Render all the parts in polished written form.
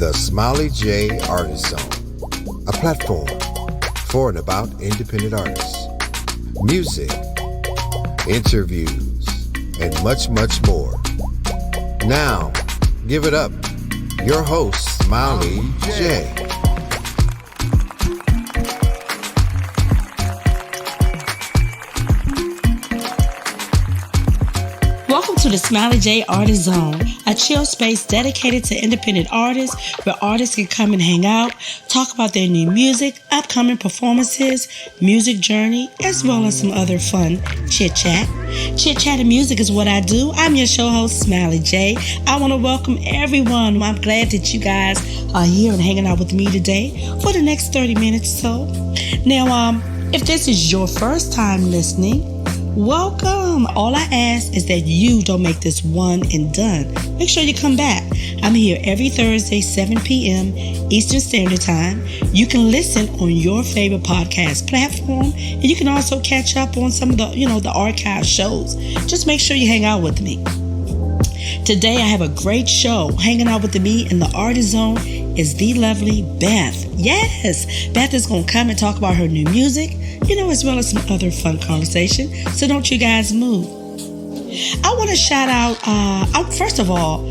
The Smiley J Artist Zone, a platform for and about independent artists, music, interviews, and much, much more. Now, give it up, your host, Smiley J. Welcome to the Smiley J Artist Zone, a chill space dedicated to independent artists where artists can come and hang out, talk about their new music, upcoming performances, music journey, as well as some other fun chit chat. Chit chat and music is what I do. I'm your show host, Smiley J. I want to welcome everyone. I'm glad that you guys are here and hanging out with me today for the next 30 minutes or so. Now, if this is your first time listening, welcome. All I ask is that you don't make this one and done. Make sure you come back. I'm here every Thursday, 7 p.m. Eastern Standard Time. You can listen on your favorite podcast platform, and you can also catch up on some of the archive shows. Just make sure you hang out with me. Today I have a great show. Hanging out with me in the Artist Zone is the lovely Beth. Yes, Beth is going to come and talk about her new music, as well as some other fun conversation. So don't you guys move. I want to shout out, first of all,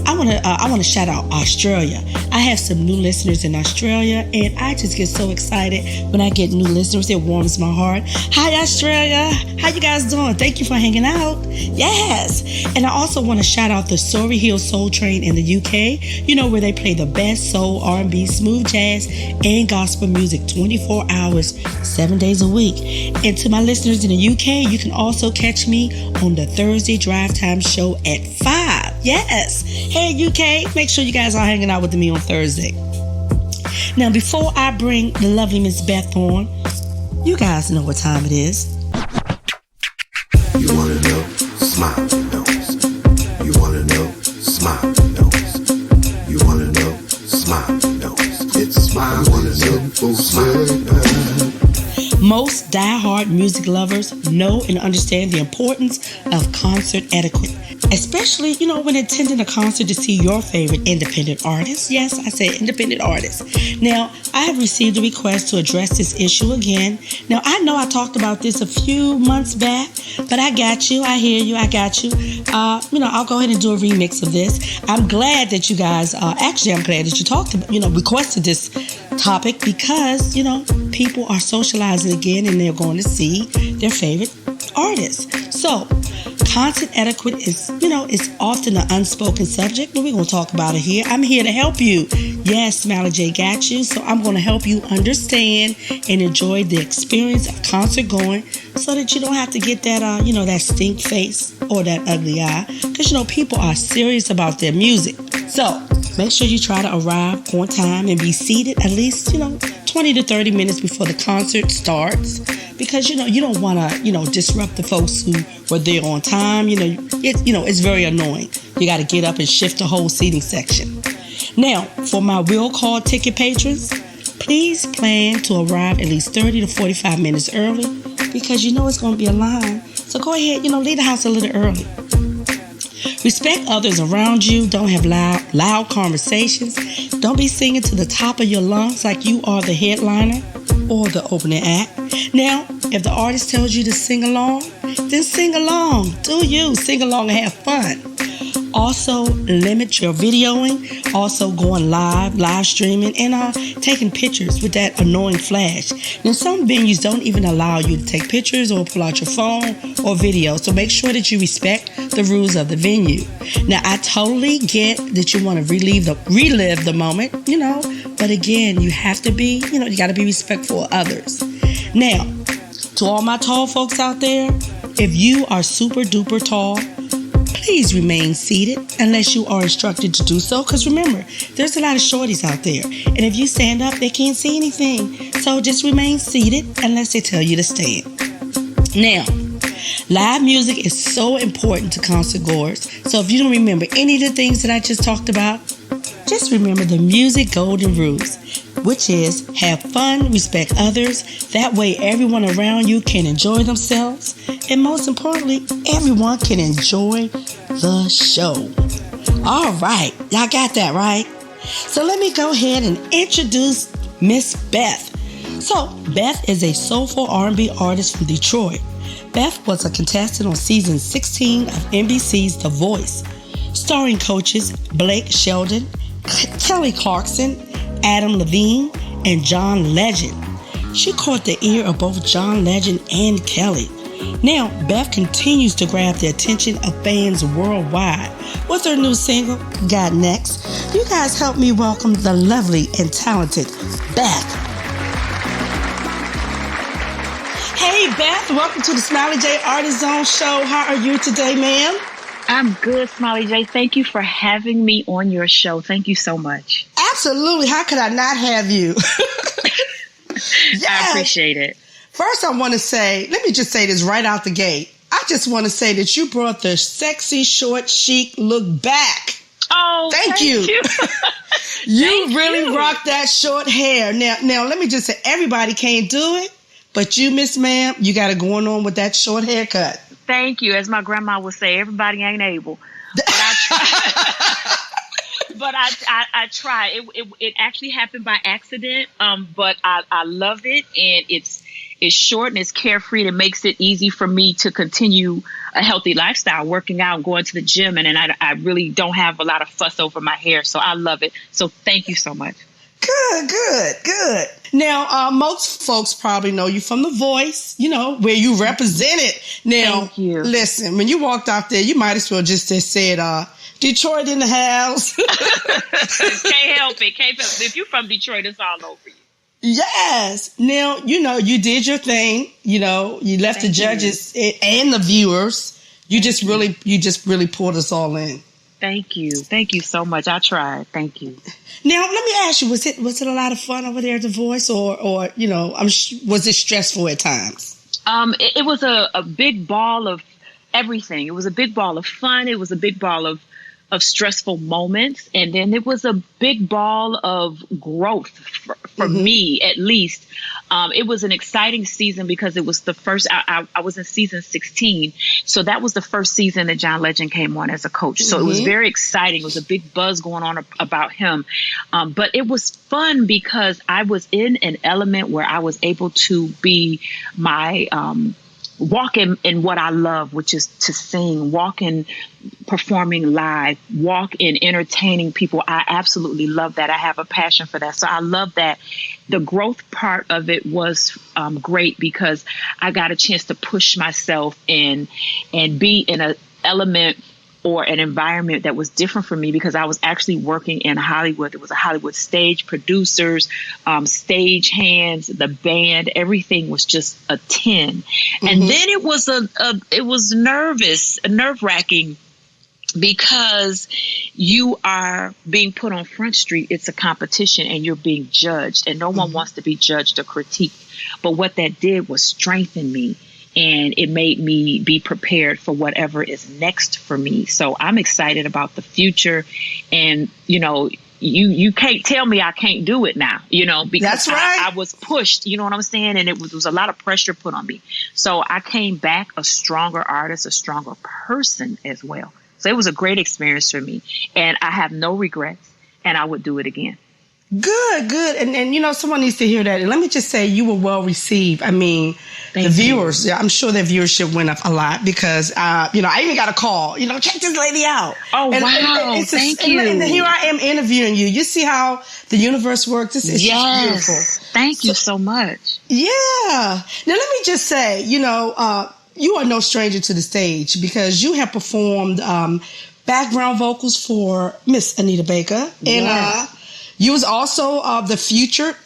I want to shout out Australia. I have some new listeners in Australia, and I just get so excited when I get new listeners. It warms my heart. Hi, Australia. How you guys doing? Thank you for hanging out. Yes. And I also want to shout out the Surrey Hill Soul Train in the UK, where they play the best soul, R&B, smooth jazz, and gospel music 24 hours, 7 days a week. And to my listeners in the UK, you can also catch me on the Thursday Drive Time show at 5. Yes. Hey, UK, make sure you guys are hanging out with me on Thursday. Now, before I bring the lovely Miss Beth on, you guys know what time it is. You want to know? Smile, nose. You want to know? Smile, nose. You want to know? Smile, nose. It's a smile. You want to know? Smile, nose. Most die-hard music lovers know and understand the importance of concert etiquette, especially, when attending a concert to see your favorite independent artist. Yes, I said independent artist. Now, I have received a request to address this issue again. Now, I know I talked about this a few months back, but I got you. I hear you. I got you. I'll go ahead and do a remix of this. I'm glad that you guys, I'm glad that you talked about, requested this topic because, people are socializing again and they're going to see their favorite artists. So, concert etiquette is often an unspoken subject, but we're going to talk about it here. I'm here to help you. Yes, Smiley J got you. So I'm going to help you understand and enjoy the experience of concert going so that you don't have to get that, that stink face or that ugly eye. Because, people are serious about their music. So make sure you try to arrive on time and be seated at least, 20 to 30 minutes before the concert starts. Because, you don't want to, disrupt the folks who were there on time. It's very annoying. You got to get up and shift the whole seating section. Now, for my will call ticket patrons, please plan to arrive at least 30 to 45 minutes early because it's going to be a line. So go ahead, leave the house a little early. Respect others around you. Don't have loud conversations. Don't be singing to the top of your lungs like you are the headliner or the opening act. Now, if the artist tells you to sing along, then sing along. Do you sing along and have fun. Also, limit your videoing, also going live streaming, and taking pictures with that annoying flash. Now, some venues don't even allow you to take pictures or pull out your phone or video, so make sure that you respect the rules of the venue. Now, I totally get that you want to relive the moment, but again, you have to be, you got to be respectful of others. Now, to all my tall folks out there, if you are super duper tall, please remain seated unless you are instructed to do so. Because remember, there's a lot of shorties out there. And if you stand up, they can't see anything. So just remain seated unless they tell you to stand. Now, live music is so important to concert goers. So if you don't remember any of the things that I just talked about, just remember the music golden rules, which is have fun, respect others. That way everyone around you can enjoy themselves. And most importantly, everyone can enjoy the show. All right. Y'all got that, right? So let me go ahead and introduce Miss Beth. So Beth is a soulful R&B artist from Detroit. Beth was a contestant on season 16 of NBC's The Voice, starring coaches Blake Sheldon, Kelly Clarkson, Adam Levine, and John Legend. She caught the ear of both John Legend and Kelly. Now, Beth continues to grab the attention of fans worldwide with her new single, Got Next. You guys help me welcome the lovely and talented Beth. Hey, Beth, welcome to the Smiley J Artist Zone show. How are you today, ma'am? I'm good, Smiley J. Thank you for having me on your show. Thank you so much. Absolutely. How could I not have you? Yes. I appreciate it. First, I want to say, let me just say this right out the gate. I just want to say that you brought the sexy, short, chic look back. Oh, thank you. You really you. rocked that short hair. Now, let me just say, everybody can't do it, but you, Miss Ma'am, you got it going on with that short haircut. Thank you. As my grandma would say, everybody ain't able. But I try. But I try. It actually happened by accident, but I love it, and it's short and it's carefree. It makes it easy for me to continue a healthy lifestyle, working out, going to the gym, and I really don't have a lot of fuss over my hair, so I love it. So thank you so much. Good. Now, most folks probably know you from The Voice, where you represented. Now, thank you. Listen, when you walked out there, you might as well just have said, Detroit in the house. Can't help it. If you're from Detroit, it's all over you. Yes. Now, you did your thing. You left the judges and the viewers. You just really pulled us all in. Thank you. Thank you so much. I tried. Thank you. Now, let me ask you, was it a lot of fun over there at The Voice, or was it stressful at times? It was a big ball of everything. It was a big ball of fun. It was a big ball of stressful moments. And then it was a big ball of growth for me, at least. It was an exciting season because it was the first, I was in season 16. So that was the first season that John Legend came on as a coach. So it was very exciting. It was a big buzz going on about him. But it was fun because I was in an element where I was able to be my, walk in what I love, which is to sing, walk in performing live, walk in entertaining people. I absolutely love that. I have a passion for that. So I love that. The growth part of it was great because I got a chance to push myself and be in an element or an environment that was different for me because I was actually working in Hollywood. It was a Hollywood stage, producers, stage hands, the band, everything was just a 10. And then it was nerve-wracking because you are being put on Front Street. It's a competition and you're being judged and no one wants to be judged or critiqued. But what that did was strengthen me. And it made me be prepared for whatever is next for me. So I'm excited about the future. And, you can't tell me I can't do it now, because that's right. I was pushed, you know what I'm saying? And it was a lot of pressure put on me. So I came back a stronger artist, a stronger person as well. So it was a great experience for me. And I have no regrets. And I would do it again. Good. And someone needs to hear that. And let me just say you were well received. I mean, Thank the you. viewers, I'm sure their viewership went up a lot because, I even got a call, check this lady out. Oh, wow. Thank you. And here I am interviewing you. You see how the universe works. It's just beautiful. Thank you so much. Yeah. Now, let me just say, you are no stranger to the stage because you have performed background vocals for Miss Anita Baker. And you was also the featured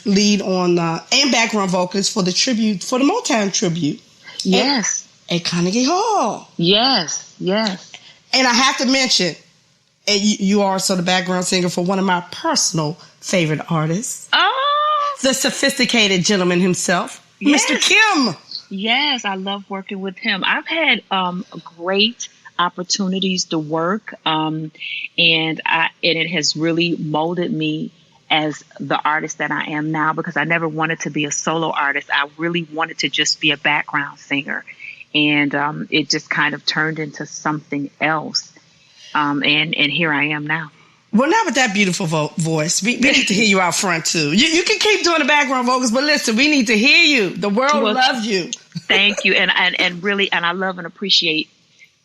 lead on and background vocals for the Motown tribute. Yes. At Carnegie Hall. Yes. And I have to mention, you are also the background singer for one of my personal favorite artists. Oh. The sophisticated gentleman himself, Mr. Kim. Yes, I love working with him. I've had great opportunities to work, and it has really molded me as the artist that I am now because I never wanted to be a solo artist. I really wanted to just be a background singer, and it just kind of turned into something else. And here I am now. Well, not with that beautiful voice. We need to hear you out front, too. You can keep doing the background vocals, but listen, we need to hear you. The world loves you. Thank you. And really, and I love and appreciate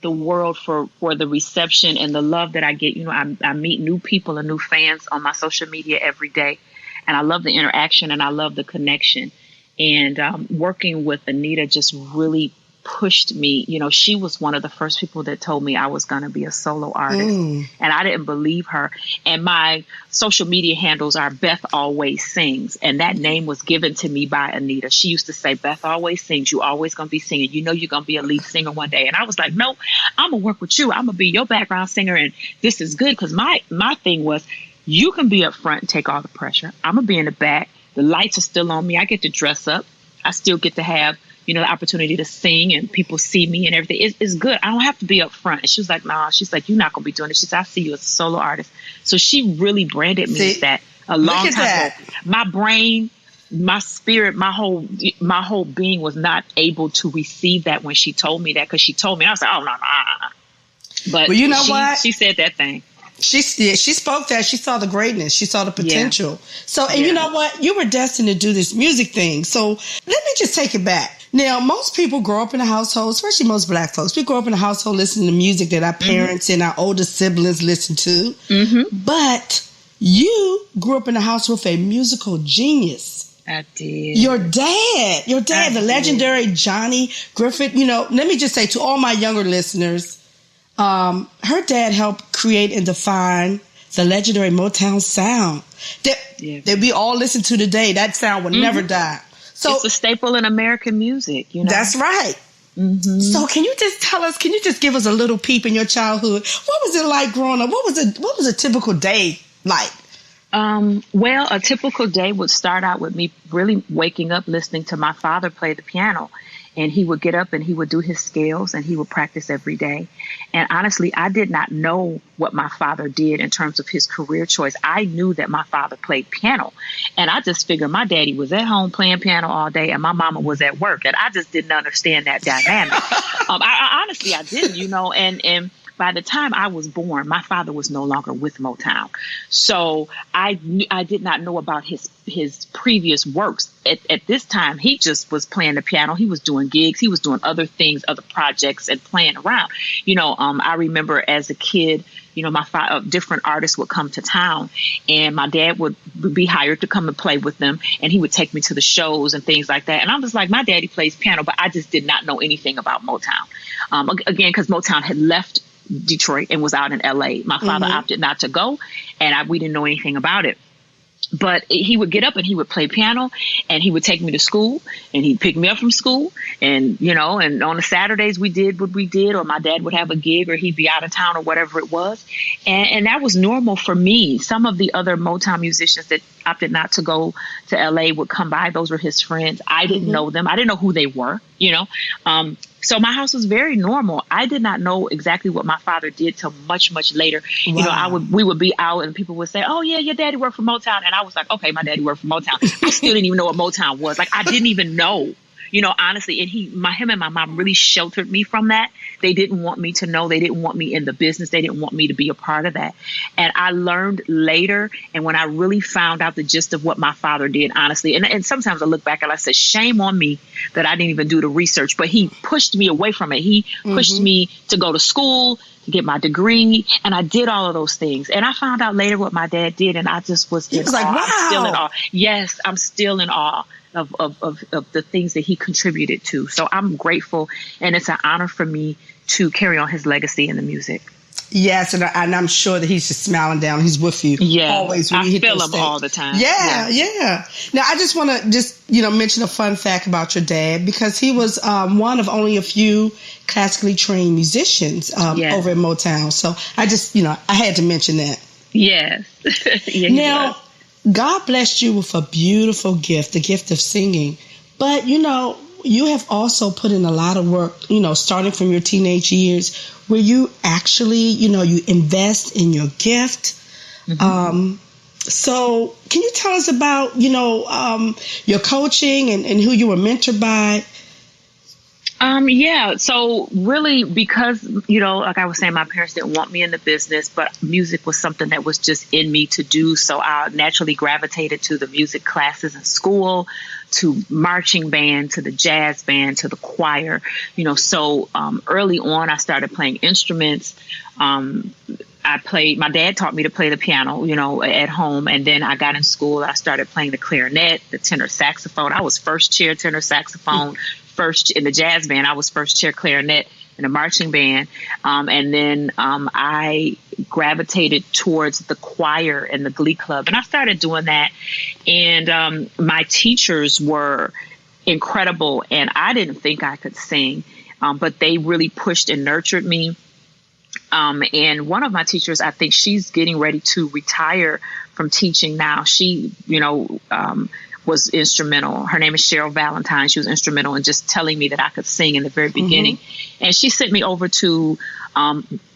the world for the reception and the love that I get. You know, I meet new people and new fans on my social media every day. And I love the interaction and I love the connection. And working with Anita just really pushed me. You know, she was one of the first people that told me I was going to be a solo artist. And I didn't believe her. And my social media handles are Beth Always Sings. And that name was given to me by Anita. She used to say, Beth always sings. You always going to be singing. You know you're going to be a lead singer one day. And I was like, no, I'm going to work with you. I'm going to be your background singer. And this is good because my thing was, you can be up front and take all the pressure. I'm going to be in the back. The lights are still on me. I get to dress up. I still get to have, you know, the opportunity to sing and people see me and everything. It's good. I don't have to be up front. And she was like, nah, she's like, you're not going to be doing it. She said, I see you as a solo artist. So she really branded me as that a long time ago. My brain, my spirit, my whole being was not able to receive that when she told me that, because she told me, I was like, oh, no. But well, you know what? She said that thing. She spoke that. She saw the greatness. She saw the potential. Yeah. So, and you know what? You were destined to do this music thing. So let me just take it back. Now, most people grow up in a household, especially most Black folks. We grow up in a household listening to music that our parents and our older siblings listen to. But you grew up in a house with a musical genius. I did. Your dad, the legendary Johnny Griffith. You know, let me just say to all my younger listeners, her dad helped create and define the legendary Motown sound that we all listen to today. That sound will never die. So it's a staple in American music, you know. That's right. So can you just tell us, can you just give us a little peep in your childhood? What was it like growing up? What was a typical day like? Well, a typical day would start out with me really waking up listening to my father play the piano. And he would get up and he would do his scales and he would practice every day. And honestly, I did not know what my father did in terms of his career choice. I knew that my father played piano. And I just figured my daddy was at home playing piano all day and my mama was at work. And I just didn't understand that dynamic. I honestly, I didn't, you know, and by the time I was born, my father was no longer with Motown. So I did not know about his previous works. At this time, he just was playing the piano. He was doing gigs. He was doing other things, other projects, and playing around. You know, I remember as a kid, you know, my different artists would come to town, and my dad would be hired to come and play with them, and he would take me to the shows and things like that. And I'm just like, my daddy plays piano, but I just did not know anything about Motown. Again, because Motown had left Detroit and was out in LA. My father opted not to go, and we didn't know anything about it. But he would get up and he would play piano and he would take me to school and he'd pick me up from school. And, you know, and on the Saturdays we did what we did, or my dad would have a gig or he'd be out of town or whatever it was. And that was normal for me. Some of the other Motown musicians that opted not to go to LA would come by. Those were his friends. I didn't know them. I didn't know who they were, you know. So my house was very normal. I did not know exactly what my father did till much, much later. Wow. You know, we would be out and people would say, oh yeah, your daddy worked for Motown. And I was like, okay, my daddy worked for Motown. I still didn't even know what Motown was. Like, I didn't even know, you know, honestly. And him and my mom really sheltered me from that. They didn't want me to know. They didn't want me in the business. They didn't want me to be a part of that. And I learned later. And when I really found out the gist of what my father did, honestly, and sometimes I look back and I say, shame on me that I didn't even do the research, but he pushed me away from it. He pushed me to go to school, to get my degree. And I did all of those things. And I found out later what my dad did. And I just was in awe. Like, wow. I'm still in awe. Yes, I'm still in awe of the things that he contributed to. So I'm grateful, and it's an honor for me to carry on his legacy in the music. Yes, and I'm sure that he's just smiling down. He's with you always. When you hit feel him all the time. Yeah. Now, I just want to mention a fun fact about your dad, because he was one of only a few classically trained musicians over at Motown. So I had to mention that. Yes. Now, God blessed you with a beautiful gift, the gift of singing. But, you know, you have also put in a lot of work, you know, starting from your teenage years, where you actually, you know, you invest in your gift. So can you tell us about, you know, your coaching and who you were mentored by? Yeah. So really, because, like I was saying, my parents didn't want me in the business, but music was something that was just in me to do. So I naturally gravitated to the music classes in school, to marching band, to the jazz band, to the choir, so early on I started playing instruments. My dad taught me to play the piano, at home. And then I got in school, I started playing the clarinet, the tenor saxophone. I was first chair tenor saxophone, first in the jazz band. I was first chair clarinet in a marching band. And then I gravitated towards the choir and the glee club. And I started doing that. And my teachers were incredible. And I didn't think I could sing, but they really pushed and nurtured me. And one of my teachers, I think she's getting ready to retire from teaching now. She, was instrumental. Her name is Cheryl Valentine. She was instrumental in just telling me that I could sing in the very beginning. Mm-hmm. And she sent me over to,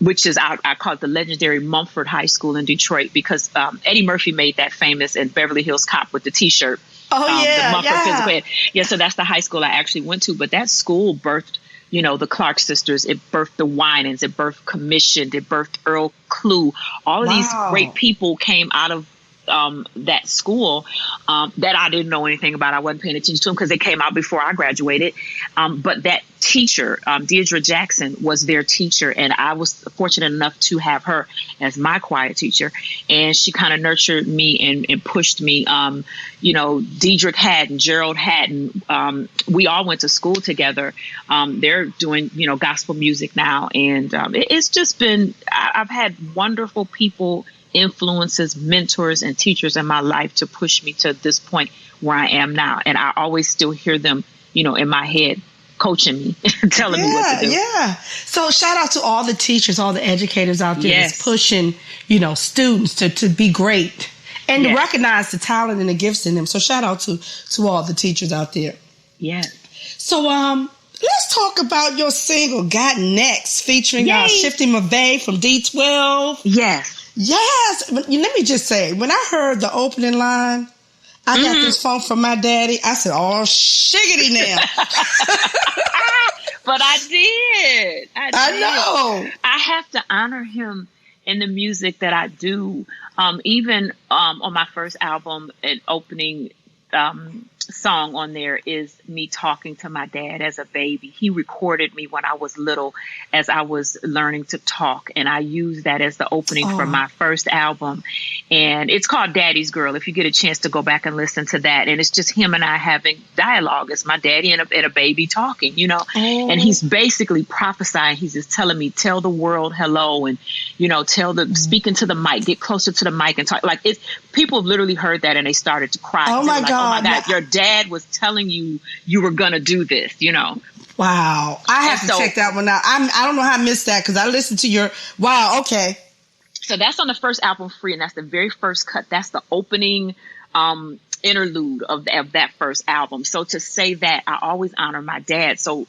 which is, I call it the legendary Mumford High School in Detroit, because Eddie Murphy made that famous in Beverly Hills Cop with the T-shirt. Oh, the Mumford Physical Ed. Yeah, so that's the high school I actually went to. But that school birthed, the Clark sisters. It birthed the Winans. It birthed Commissioned. It birthed Earl Clue. All of these great people came out of that school that I didn't know anything about. I wasn't paying attention to them because they came out before I graduated. But that teacher, Deidre Jackson, was their teacher. And I was fortunate enough to have her as my choir teacher. And she kind of nurtured me and pushed me. Deidre Haddon, Gerald Haddon, we all went to school together. They're doing, gospel music now. And it's just been, I've had wonderful people, influences, mentors, and teachers in my life to push me to this point where I am now. And I always still hear them, in my head, coaching me, telling me what to do. Yeah. So shout out to all the teachers, all the educators out there that's pushing, students to be great and to recognize the talent and the gifts in them. So shout out to all the teachers out there. Yes. So, let's talk about your single, Got Next, featuring Shifty McVeigh from D12. Yes. Yes. Let me just say, when I heard the opening line, I got this phone from my daddy. I said, oh, shiggity now. But I did. I know. I have to honor him in the music that I do. Even on my first album, an opening song on there is me talking to my dad as a baby. He recorded me when I was little as I was learning to talk, and I used that as the opening for my first album. And it's called Daddy's Girl, if you get a chance to go back and listen to that. And it's just him and I having dialogue. It's my daddy and a baby talking, and he's basically prophesying. He's just telling me, tell the world hello, and speaking to the mic, get closer to the mic and talk. Like, people have literally heard that and they started to cry. Oh my God. Oh my God, your dad was telling you were going to do this, Wow. I have to check that one out. I don't know how I missed that because I listened to your, wow, okay. So that's on the first album, Free, and that's the very first cut. That's the opening interlude of that first album. So to say that, I always honor my dad. So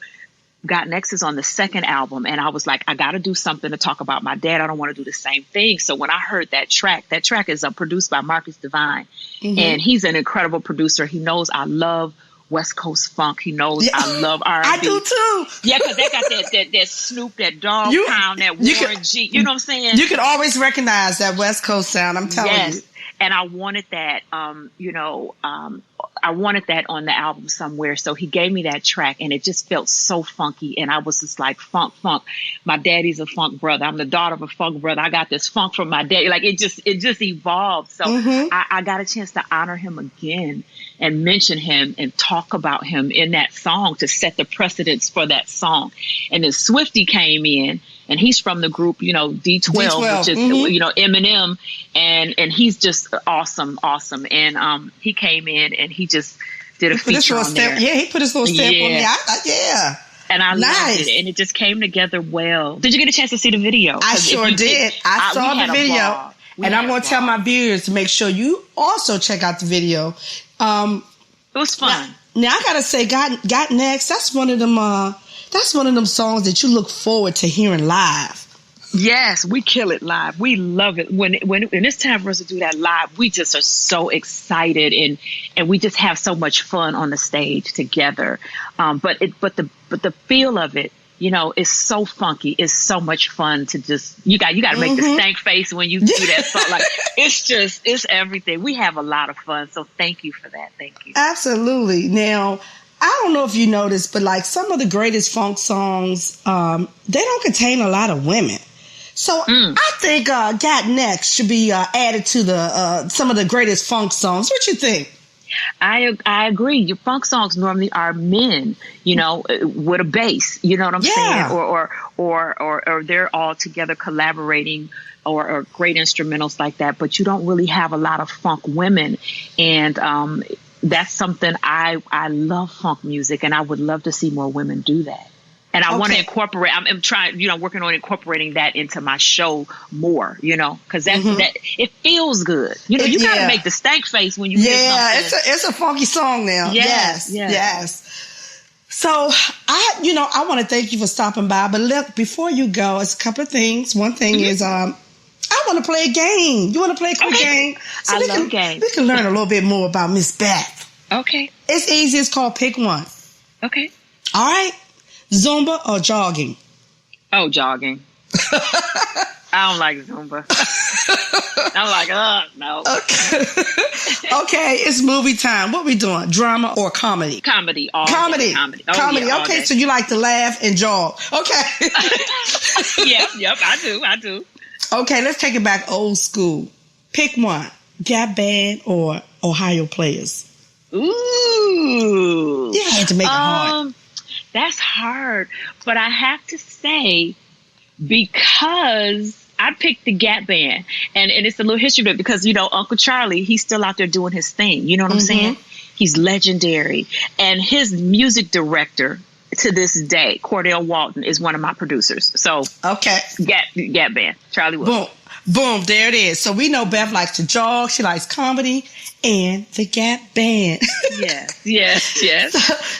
Got Next is on the second album, and I was like, I got to do something to talk about my dad. I don't want to do the same thing. So when I heard that track is produced by Marcus Divine, and he's an incredible producer. He knows I love West Coast funk. He knows I love R&B. I do too. Yeah, because they got that Snoop, that Dog Pound, that Warren G. You know what I'm saying? You can always recognize that West Coast sound. I'm telling you. And I wanted that, I wanted that on the album somewhere. So he gave me that track, and it just felt so funky. And I was just like, funk. My daddy's a funk brother. I'm the daughter of a funk brother. I got this funk from my daddy. Like, it just evolved. So I got a chance to honor him again and mention him and talk about him in that song to set the precedence for that song. And then Swifty came in, and he's from the group, D12, which is, Eminem. And he's just awesome. And he came in and he just did a feature on there. Yeah, he put his little stamp on me. And I loved it. And it just came together well. Did you get a chance to see the video? I sure did. I saw the video. And I'm going to tell my viewers to make sure you also check out the video. It was fun. Now I got to say, Got Next, that's one of them songs that you look forward to hearing live. Yes, we kill it live. We love it. When it's time for us to do that live, we just are so excited and we just have so much fun on the stage together. But the feel of it, is so funky. It's so much fun to just you got to make the stank face when you do that song. Like it's everything. We have a lot of fun. So thank you for that. Thank you. Absolutely. Now, I don't know if you noticed, but like some of the greatest funk songs, they don't contain a lot of women. So I think "Got Next" should be added to the some of the greatest funk songs. What you think? I agree. Your funk songs normally are men, with a bass. You know what I'm saying? Or they're all together collaborating, or great instrumentals like that. But you don't really have a lot of funk women, and that's something I love funk music, and I would love to see more women do that. And I want to incorporate. I'm trying, working on incorporating that into my show more, because that it feels good. You got to make the stank face when you hear something. it's a funky song now. Yes. So I want to thank you for stopping by. But look, before you go, it's a couple of things. One thing is I want to play a game. You want to play a quick game? So I love games. We can learn a little bit more about Miss Beth. Okay. It's easy. It's called Pick One. Okay. All right. Zumba or jogging? Oh, jogging. I don't like Zumba. I'm like, no. Okay, it's movie time. What we doing? Drama or comedy? Comedy. Comedy. Oh, comedy. Yeah, okay, so you like to laugh and jog. Okay. Yep, I do. Okay, let's take it back old school. Pick one. Gap Band or Ohio Players? Ooh. You had to make it hard. That's hard, but I have to say, because I picked the Gap Band, and it's a little history of it, because, Uncle Charlie, he's still out there doing his thing. You know what I'm saying? He's legendary. And his music director to this day, Cordell Walton, is one of my producers. So, okay, Gap Band, Charlie Wilson. Boom, there it is. So we know Beth likes to jog, she likes comedy, and the Gap Band. Yes.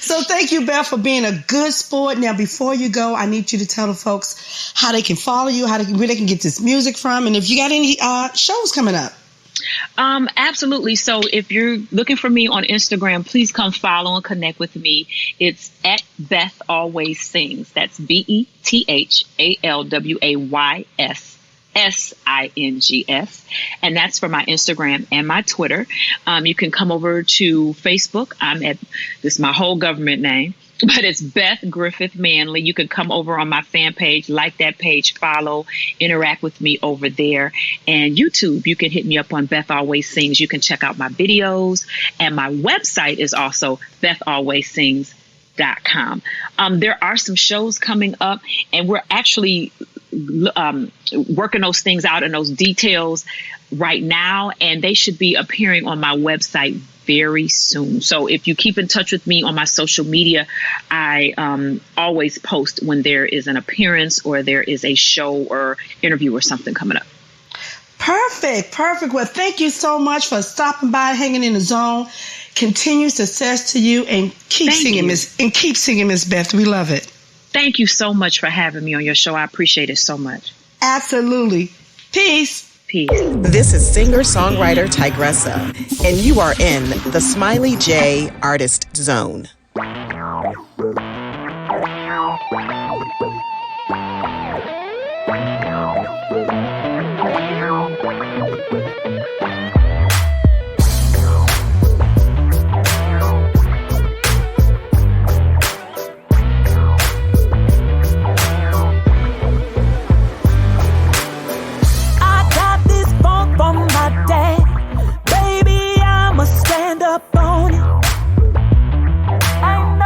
So thank you, Beth, for being a good sport. Now, before you go, I need you to tell the folks how they can follow you, where they can get this music from, and if you got any shows coming up. Absolutely. So if you're looking for me on Instagram, please come follow and connect with me. It's at Beth Always Sings. That's BETHALWAYSSINGS, and that's for my Instagram and my Twitter. You can come over to Facebook. This is my whole government name, but it's Beth Griffith Manley. You can come over on my fan page, like that page, follow, interact with me over there. And YouTube, you can hit me up on Beth Always Sings. You can check out my videos, and my website is also BethAlwaysSings.com. There are some shows coming up, and we're actually working those things out and those details right now, and they should be appearing on my website very soon. So if you keep in touch with me on my social media, I always post when there is an appearance or there is a show or interview or something coming up. Perfect. Well, thank you so much for stopping by, hanging in the zone. Continued success to you, and keep singing, Miss Beth. We love it. Thank you so much for having me on your show. I appreciate it so much. Absolutely. Peace. This is singer-songwriter Tigressa, and you are in the Smiley J Artist Zone. Stand up on it. I know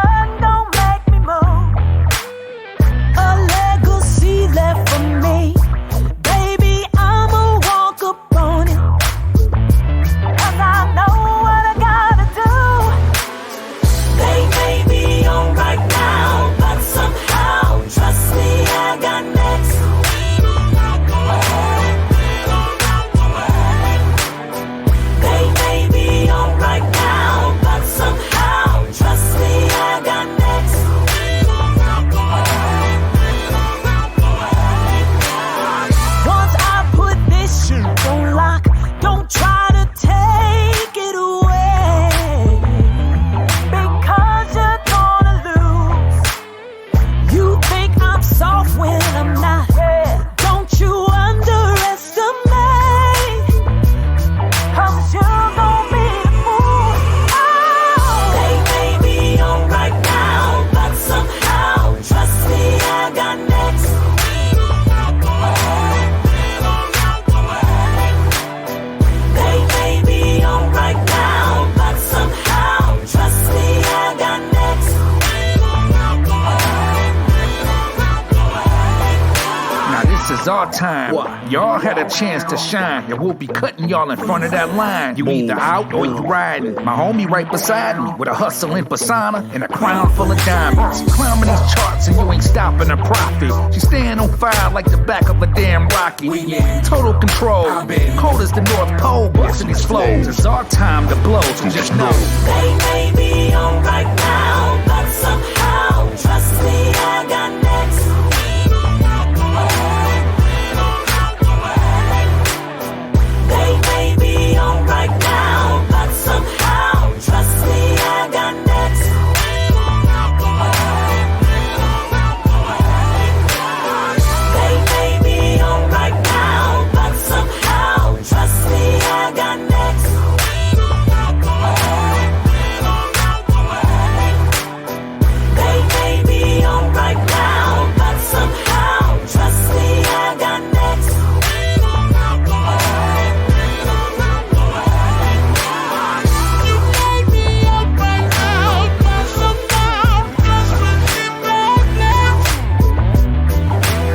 It's our time. Y'all had a chance to shine, and we'll be cutting y'all in front of that line. You either out or you riding. My homie right beside me with a hustling persona and a crown full of diamonds. Climbing these charts and you ain't stopping a profit. She's staying on fire like the back of a damn rocket. Total control, cold as the North Pole. Busting these flows. It's our time to blow, so just know. They may be on right now, but somehow, trust me, I got next. They may be on right now, but somehow, trust me, I got next. They may be on right now, but somehow, trust me, I got next. They may be on right now, but somehow, trust me, I got next. You may be on right now, but somehow, trust me, I got next.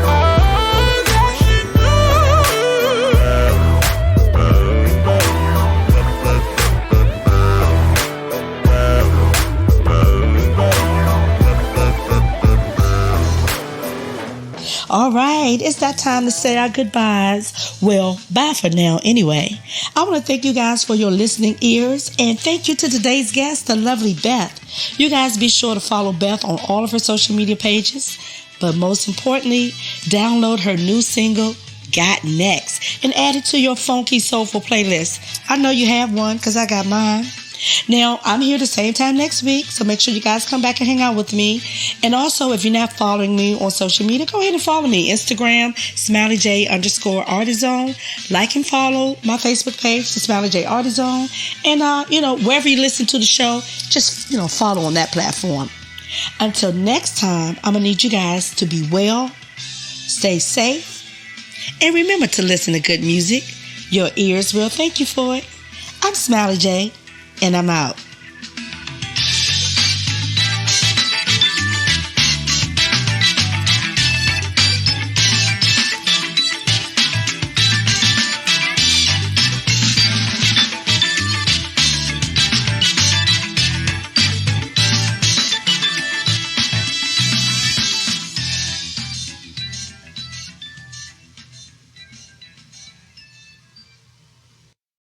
Oh, yes, you All right, it's that time to say our goodbyes. Well, bye for now anyway. I want to thank you guys for your listening ears, and thank you to today's guest, the lovely Beth. You guys be sure to follow Beth on all of her social media pages, but most importantly, download her new single, Got Next, and add it to your funky soulful playlist. I know you have one because I got mine. Now, I'm here the same time next week, so make sure you guys come back and hang out with me. And also, if you're not following me on social media, go ahead and follow me. Instagram, SmileyJ_ArtistZone. Like and follow my Facebook page, the SmileyJ Artist Zone. And, wherever you listen to the show, just, follow on that platform. Until next time, I'm going to need you guys to be well, stay safe, and remember to listen to good music. Your ears will thank you for it. I'm Smiley J, and I'm out.